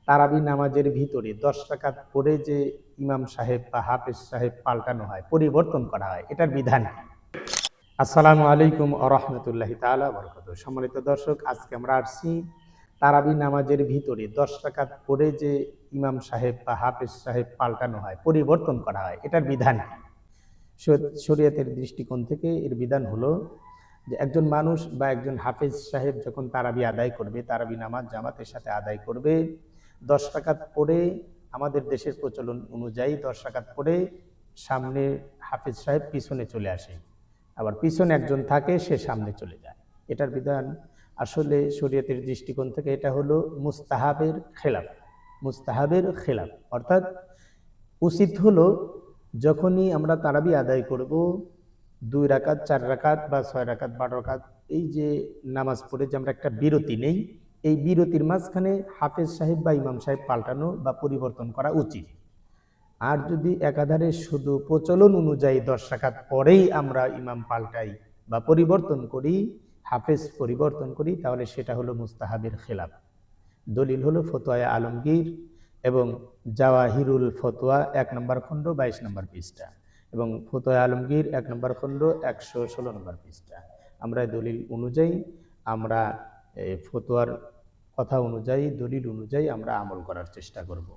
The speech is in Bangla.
তারাবি নামাজের ভিতরে 10 রাকাত পড়ে যে ইমাম সাহেব বা হাফেজ সাহেব পাল্টানো হয়, পরিবর্তন করা হয়, এটার বিধান কি? আসসালামু আলাইকুম ওয়া রাহমাতুল্লাহি তাআলা ওয়া বারাকাতুহু। সম্মানিত দর্শক, আজকে আমরা আসছি তারাবি নামাজের ভিতরে 10 রাকাত পড়ে যে ইমাম সাহেব বা হাফেজ সাহেব পাল্টানো হয়, পরিবর্তন করা হয়, এটার বিধান কি? শরীয়তের দৃষ্টিকোণ থেকে এর বিধান হলো যে একজন মানুষ বা একজন হাফেজ সাহেব যখন তারাবি আদায় করবে, তারাবি নামাজ জামাতের সাথে আদায় করবে, 10 রাকাত পড়ে আমাদের দেশের প্রচলন অনুযায়ী 10 রাকাত পড়ে সামনে হাফেজ সাহেব পিছনে চলে আসে, আবার পিছনে একজন থাকে, সে সামনে চলে যায়। এটার বিধান আসলে শরীয়তের দৃষ্টিকোণ থেকে এটা হলো মুস্তাহাবের খেলাফ। মুস্তাহাবের খেলাফ অর্থাৎ উচিত হলো যখনই আমরা তারাবি আদায় করব, 2 রাকাত 4 রাকাত বা 6 রাকাত 12 রাকাত এই যে নামাজ পড়ে যে আমরা একটা বিরতি নেই, এই বিরতির মাঝখানে হাফেজ সাহেব বা ইমাম সাহেব পাল্টানো বা পরিবর্তন করা উচিত। আর যদি একাধারে শুধু প্রচলন অনুযায়ী 10 রাকাত পরেই আমরা ইমাম পাল্টাই বা পরিবর্তন করি, হাফেজ পরিবর্তন করি, তাহলে সেটা হলো মুস্তাহাবের খেলাফ। দলিল হলো ফতোয়া আলমগীর এবং জাওয়াহিরুল ফতোয়া 1 নম্বর খণ্ড 22 নম্বর পৃষ্ঠা এবং ফতোয়া আলমগীর 1 নম্বর খণ্ড 116 নম্বর পৃষ্ঠা। আমরা দলিল অনুযায়ী, আমরা ফতোয়ার কথা অনুযায়ী, দলিল অনুযায়ী আমরা আমল করার চেষ্টা করব।